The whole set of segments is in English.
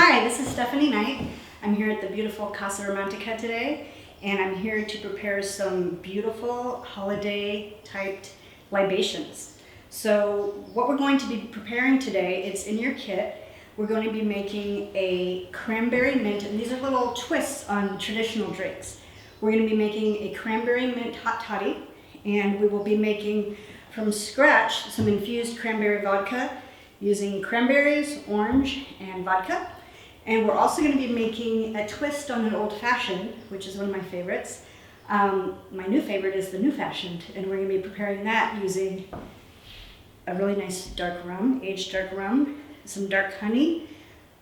Hi, this is Stephanie Knight. I'm here at the beautiful Casa today, and I'm here to prepare some beautiful holiday typed libations. So what we're going to be preparing today, it's in your kit. We're going to be making a cranberry mint, and these are little twists on traditional drinks. We're going to be making a cranberry mint hot toddy, and we will be making from scratch some infused cranberry vodka using cranberries, orange, and vodka. And we're also going to be making a twist on an old-fashioned, which is one of my favorites. My new favorite is the new-fashioned, and we're going to be preparing that using a really nice dark rum, aged dark rum, some dark honey,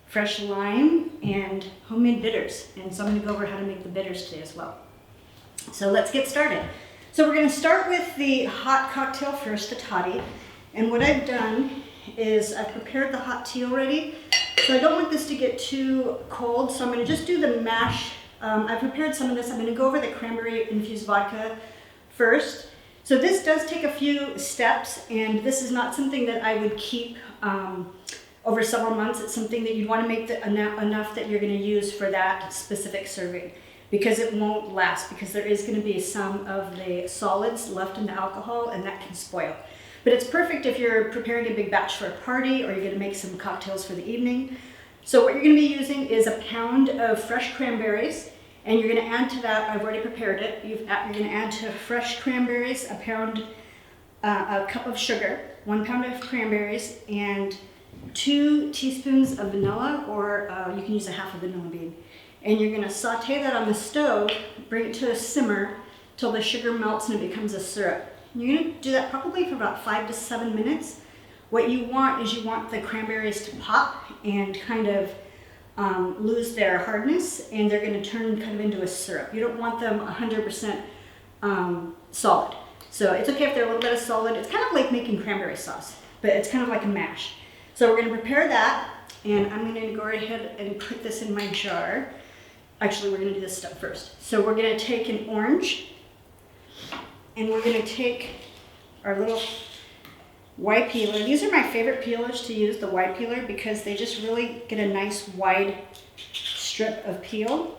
fresh lime, and homemade bitters. And so I'm going to go over how to make the bitters today as well. So let's get started. So we're going to start with the hot cocktail first, the toddy. And what I've done is I've prepared the hot tea already. So I don't want this to get too cold, so I'm going to just do the mash. I've prepared some of this. I'm going to go over the cranberry infused vodka first. So this does take a few steps, and this is not something that I would keep over several months. It's something that you'd want to make enough that you're going to use for that specific serving, because it won't last, because there is going to be some of the solids left in the alcohol, and that can spoil. But it's perfect if you're preparing a big batch for a party, or you're going to make some cocktails for the evening. So what you're going to be using is a pound of fresh cranberries, and you're going to add to that, I've already prepared it, you're going to add to fresh cranberries a cup of sugar, 1 pound of cranberries, and 2 teaspoons of vanilla, or you can use a half a vanilla bean. And you're going to saute that on the stove, bring it to a simmer till the sugar melts and it becomes a syrup. You're going to do that probably for about 5 to 7 minutes. What you want is you want the cranberries to pop and kind of lose their hardness, and they're going to turn kind of into a syrup. You don't want them 100% solid. So it's okay if they're a little bit of solid. It's kind of like making cranberry sauce, but it's kind of like a mash. So we're going to prepare that, and I'm going to go right ahead and put this in my jar. Actually, we're going to do this step first. So we're going to take an orange, and we're going to take our little Y peeler. These are my favorite peelers to use, the Y peeler, because they just really get a nice wide strip of peel.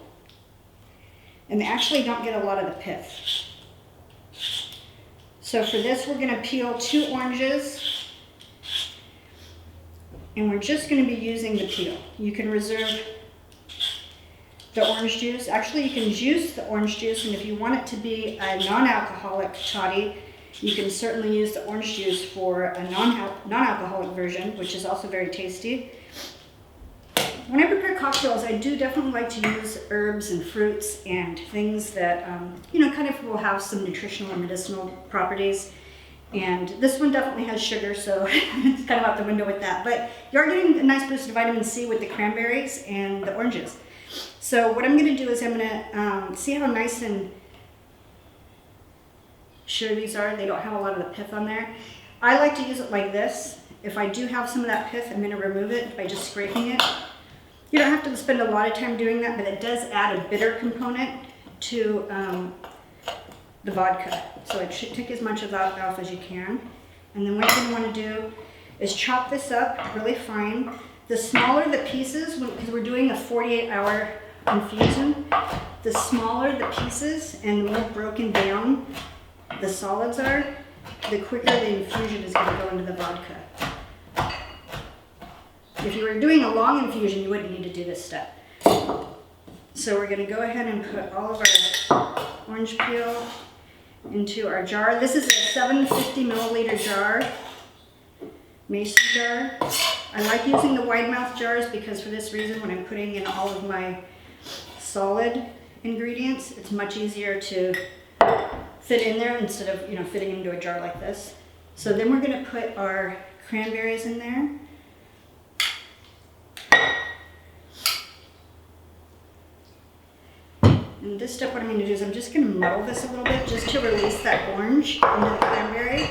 And they actually don't get a lot of the pith. So for this, we're going to peel 2 oranges. And we're just going to be using the peel. You can reserve the orange juice. Actually, you can juice the orange juice, and if you want it to be a non-alcoholic toddy, you can certainly use the orange juice for a non-alcoholic version, which is also very tasty. When I prepare cocktails, I do definitely like to use herbs and fruits and things that, kind of will have some nutritional and medicinal properties. And this one definitely has sugar, so it's kind of out the window with that. But you are getting a nice boost of vitamin C with the cranberries and the oranges. So what I'm going to do is I'm going to see how nice and sure these are. They don't have a lot of the pith on there. I like to use it like this. If I do have some of that pith, I'm going to remove it by just scraping it. You don't have to spend a lot of time doing that, but it does add a bitter component to the vodka. So it should take as much of that off as you can. And then what you're going to want to do is chop this up really fine. The smaller the pieces, because we're doing a 48-hour infusion, the smaller the pieces and the more broken down the solids are, the quicker the infusion is going to go into the vodka. If you were doing a long infusion, you wouldn't need to do this step. So we're going to go ahead and put all of our orange peel into our jar. This is a 750 milliliter jar, mason jar. I like using the wide mouth jars because for this reason, when I'm putting in all of my solid ingredients, it's much easier to fit in there instead of fitting into a jar like this. So then we're going to put our cranberries in there. And this step, what I'm going to do is I'm just going to muddle this a little bit just to release that orange into the cranberry.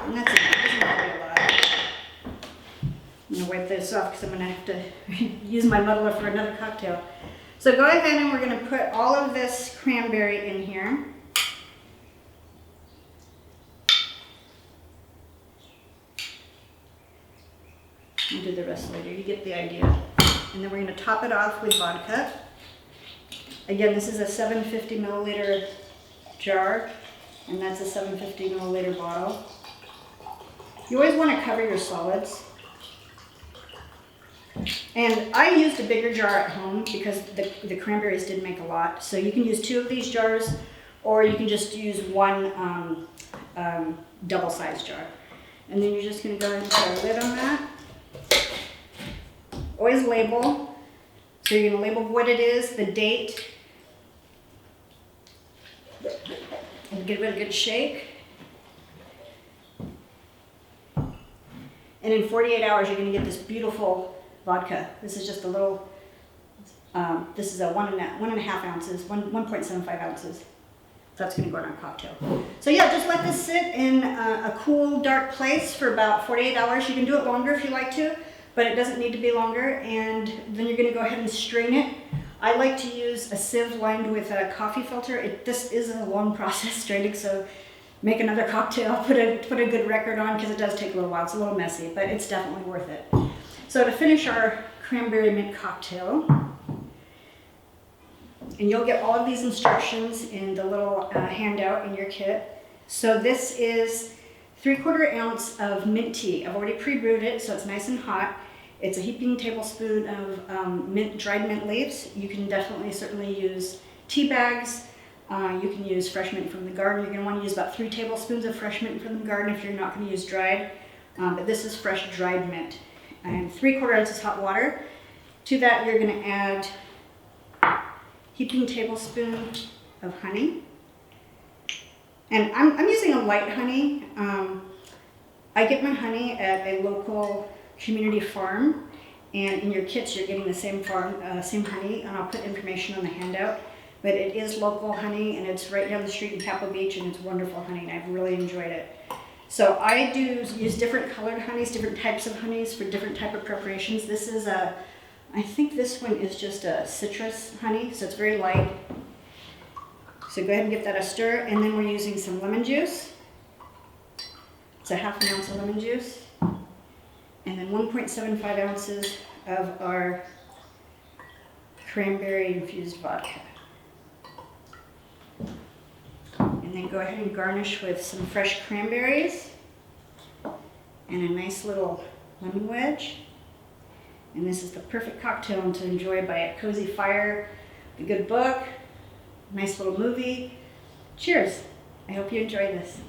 And that's it. It doesn't really a lot. I'm going to wipe this off because I'm going to have to use my muddler for another cocktail. So go ahead and we're going to put all of this cranberry in here. We'll do the rest later. You get the idea. And then we're going to top it off with vodka. Again, this is a 750 milliliter jar, and that's a 750 milliliter bottle. You always want to cover your solids. And I used a bigger jar at home because the cranberries did make a lot. So you can use 2 of these jars, or you can just use one double-sized jar. And then you're just going to go ahead and put a lid on that. Always label. So you're going to label what it is, the date, and give it a good shake. And in 48 hours, you're going to get this beautiful vodka. This is just a little, this is a 1.5 ounces, 1.75 ounces. So that's going to go in our cocktail. So yeah, just let this sit in a cool, dark place for about 48 hours. You can do it longer if you like to, but it doesn't need to be longer. And then you're going to go ahead and strain it. I like to use a sieve lined with a coffee filter. This is a long process straining, so make another cocktail, put a good record on, because it does take a little while. It's a little messy, but it's definitely worth it. So to finish our cranberry mint cocktail, and you'll get all of these instructions in the little handout in your kit. So this is 3/4 ounce of mint tea. I've already pre-brewed it, so it's nice and hot. It's a heaping tablespoon of dried mint leaves. You can certainly use tea bags. You can use fresh mint from the garden. You're going to want to use about 3 tablespoons of fresh mint from the garden if you're not going to use dried. But this is fresh dried mint. And 3/4 ounces hot water. To that, you're going to add heaping tablespoon of honey. And I'm using a light honey. I get my honey at a local community farm, and in your kits you're getting the same honey, and I'll put information on the handout. But it is local honey, and it's right down the street in Capitol Beach, and it's wonderful honey, and I've really enjoyed it. So I do use different colored honeys, different types of honeys for different type of preparations. This is I think this one is just a citrus honey, so it's very light. So go ahead and give that a stir, and then we're using some lemon juice. It's a 1/2 ounce of lemon juice. And then 1.75 ounces of our cranberry infused vodka. And then go ahead and garnish with some fresh cranberries and a nice little lemon wedge. And this is the perfect cocktail to enjoy by a cozy fire, a good book, nice little movie. Cheers. I hope you enjoy this.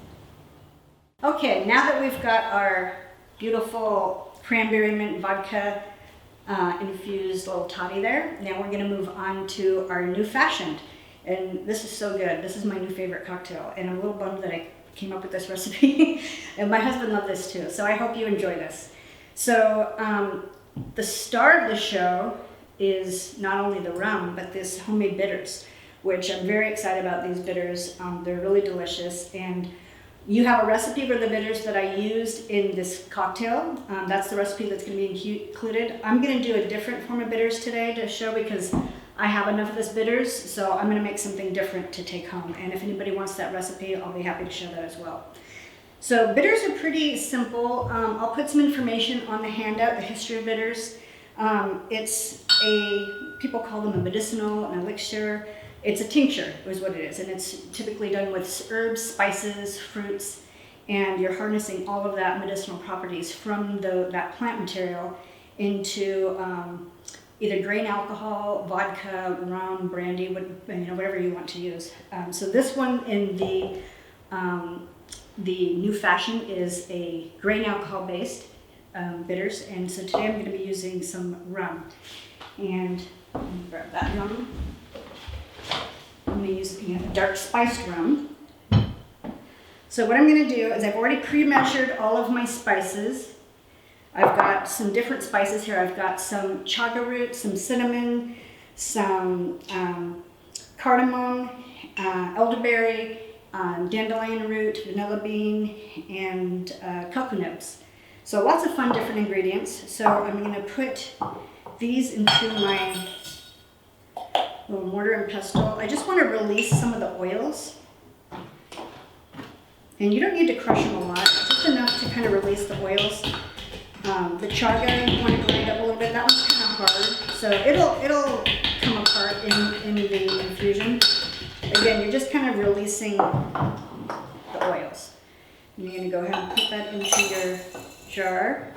Okay, now that we've got our beautiful cranberry mint vodka infused little toddy there, now we're going to move on to our new fashioned. And this is so good. This is my new favorite cocktail, and I'm a little bummed that I came up with this recipe. And my husband loved this too, so I hope you enjoy this. So the star of the show is not only the rum, but this homemade bitters, which I'm very excited about. These bitters, they're really delicious, and you have a recipe for the bitters that I used in this cocktail. That's the recipe that's going to be included. I'm going to do a different form of bitters today to show, because I have enough of this bitters, so I'm going to make something different to take home. And if anybody wants that recipe, I'll be happy to show that as well. So bitters are pretty simple. I'll put some information on the handout, the history of bitters. People call them a medicinal, an elixir. It's a tincture is what it is, and it's typically done with herbs, spices, fruits, and you're harnessing all of that medicinal properties from that plant material into either grain alcohol, vodka, rum, brandy, whatever you want to use. So this one in the new fashion is a grain alcohol based bitters, and so today I'm going to be using some rum. And let me grab that rum. I'm going to use dark spiced rum. So what I'm going to do is I've already pre-measured all of my spices. I've got some different spices here. I've got some chaga root, some cinnamon, some cardamom, elderberry, dandelion root, vanilla bean, and cocoa nibs. So lots of fun different ingredients. So I'm going to put these into my little mortar and pestle. I just want to release some of the oils. And you don't need to crush them a lot, just enough to kind of release the oils. The chaga, you want to grind up a little bit. That one's kind of hard, so it'll come apart in the infusion. Again, you're just kind of releasing the oils. And you're going to go ahead and put that into your jar.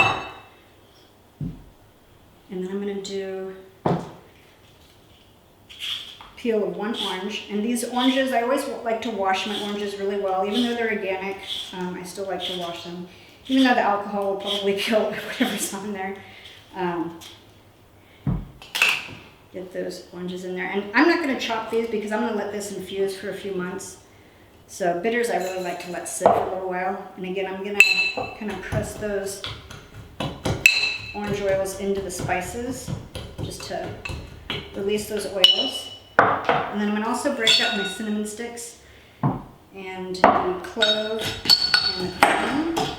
And then I'm going to do peel of 1 orange. And these oranges, I always like to wash my oranges really well. Even though they're organic, I still like to wash them. Even though the alcohol will probably kill whatever's on there. Get those oranges in there. And I'm not going to chop these because I'm going to let this infuse for a few months. So bitters I really like to let sit for a little while. And again, I'm going to kind of press those orange oils into the spices just to release those oils. And then I'm going to also break up my cinnamon sticks and the clove and the cardamom.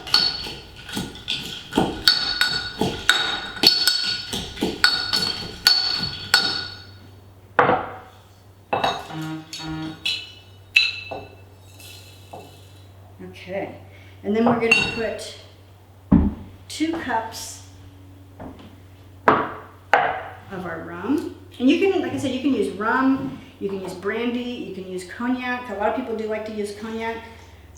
Okay, and then we're going to put 2 cups of our rum. And you can, like I said, you can use rum, you can use brandy, you can use cognac. A lot of people do like to use cognac.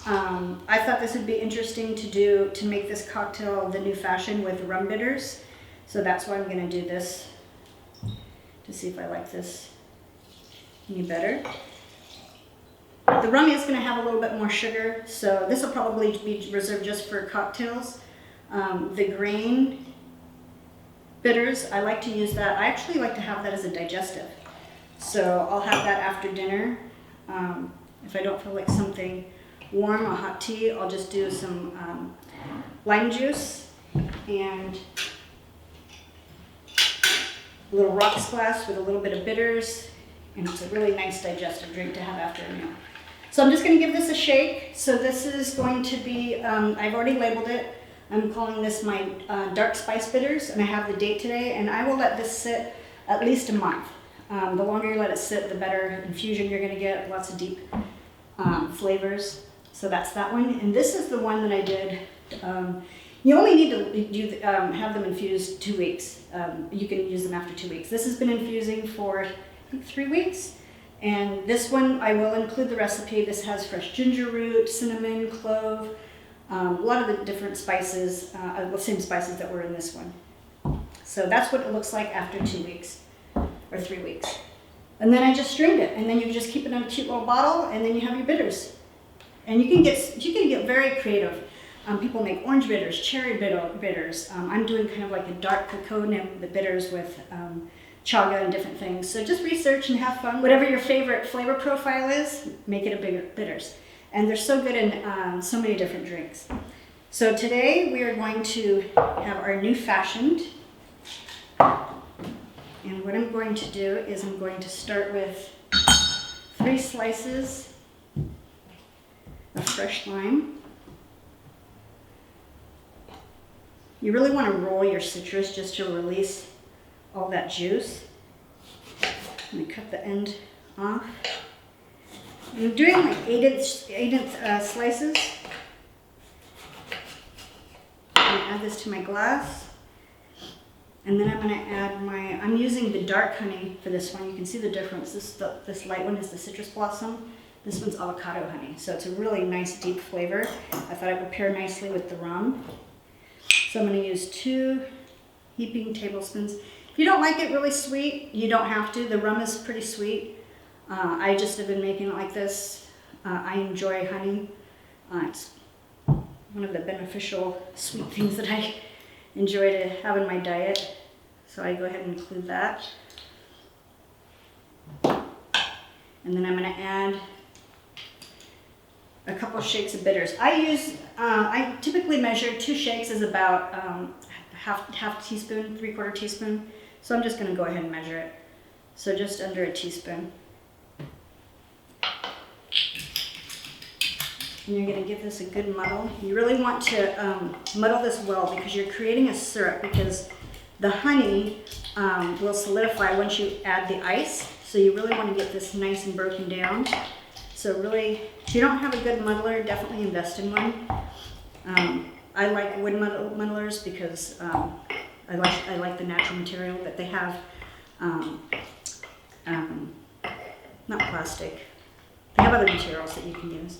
I thought this would be interesting to make this cocktail the new fashion with rum bitters. So that's why I'm going to do this, to see if I like this any better. The rum is going to have a little bit more sugar, so this will probably be reserved just for cocktails. The grain bitters, I like to use that. I actually like to have that as a digestive. So I'll have that after dinner. If I don't feel like something warm or hot tea, I'll just do some lime juice and a little rocks glass with a little bit of bitters. And it's a really nice digestive drink to have after a meal. So I'm just going to give this a shake. So this is going to be, I've already labeled it. I'm calling this my dark spice bitters, and I have the date today, and I will let this sit at least a month. The longer you let it sit, the better infusion you're going to get, lots of deep flavors. So that's that one. And this is the one that I did. You only need to have them infused 2 weeks. You can use them after 2 weeks. This has been infusing for, I think, 3 weeks. And this one, I will include the recipe. This has fresh ginger root, cinnamon, clove, a lot of the different spices, the same spices that were in this one. So that's what it looks like after 2 weeks or 3 weeks. And then I just strained it, and then you just keep it in a cute little bottle, and then you have your bitters. And you can get very creative. People make orange bitters, cherry bitters. I'm doing kind of like a dark cocoa and the bitters with chaga and different things. So just research and have fun. Whatever your favorite flavor profile is, make it a bitters. And they're so good in so many different drinks. So today we are going to have our new fashioned. And what I'm going to do is I'm going to start with 3 slices of fresh lime. You really want to roll your citrus just to release all that juice. I'm going to cut the end off. I'm doing like 8-inch slices. I'm going to add this to my glass. And then I'm going to add I'm using the dark honey for this one. You can see the difference. This light one is the citrus blossom. This one's avocado honey. So it's a really nice deep flavor. I thought it would pair nicely with the rum. So I'm going to use 2 heaping tablespoons. If you don't like it really sweet, you don't have to. The rum is pretty sweet. I just have been making it like this. I enjoy honey. It's one of the beneficial sweet things that I enjoy to have in my diet. So I go ahead and include that. And then I'm going to add a couple shakes of bitters. I typically measure 2 shakes is about half teaspoon, 3/4 teaspoon. So I'm just going to go ahead and measure it. So just under a teaspoon. And you're going to give this a good muddle. You really want to muddle this well because you're creating a syrup, because the honey will solidify once you add the ice. So you really want to get this nice and broken down. So really, if you don't have a good muddler, definitely invest in one. I like wood muddlers because I like the natural material, but they have not plastic. They have other materials that you can use,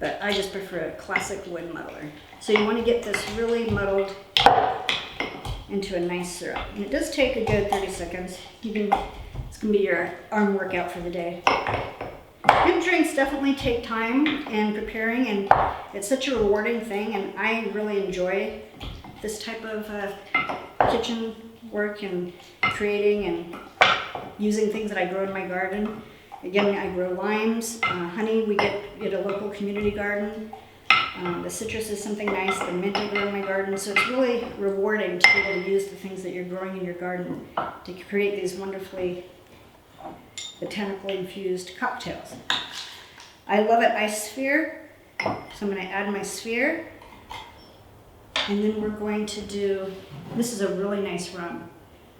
but I just prefer a classic wood muddler. So you want to get this really muddled into a nice syrup. And it does take a good 30 seconds. It's going to be your arm workout for the day. Good drinks definitely take time and preparing, and it's such a rewarding thing, and I really enjoy this type of kitchen work and creating and using things that I grow in my garden. Again, I grow limes, honey we get at a local community garden. The citrus is something nice, the mint I grow in my garden, so it's really rewarding to be able to use the things that you're growing in your garden to create these wonderfully botanically infused cocktails. I love it iced sphere, so I'm going to add my sphere, and then we're going to do, this is a really nice rum.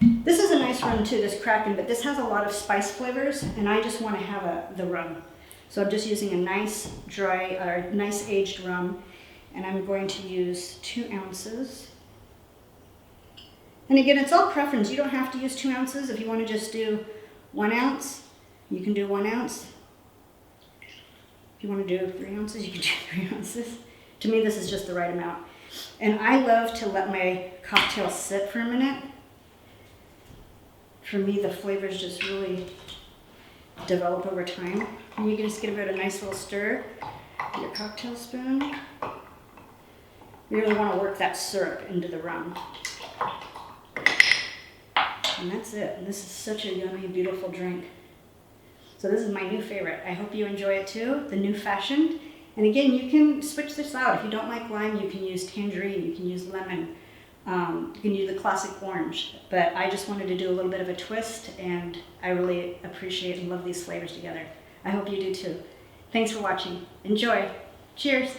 This is a nice rum too, this Kraken, but this has a lot of spice flavors, and I just want to have the rum. So I'm just using a nice dry, or nice aged rum, and I'm going to use 2 ounces. And again, it's all preference. You don't have to use 2 ounces. If you want to just do 1 ounce, you can do 1 ounce. If you want to do 3 ounces, you can do 3 ounces. To me, this is just the right amount. And I love to let my cocktail sit for a minute. For me, the flavors just really develop over time. And you can just give it a nice little stir with your cocktail spoon. You really want to work that syrup into the rum. And that's it. And this is such a yummy, beautiful drink. So this is my new favorite. I hope you enjoy it too, the new fashioned. And again, you can switch this out. If you don't like lime, you can use tangerine, you can use lemon. You can use the classic orange, but I just wanted to do a little bit of a twist, and I really appreciate and love these flavors together. I hope you do too. Thanks for watching. Enjoy. Cheers.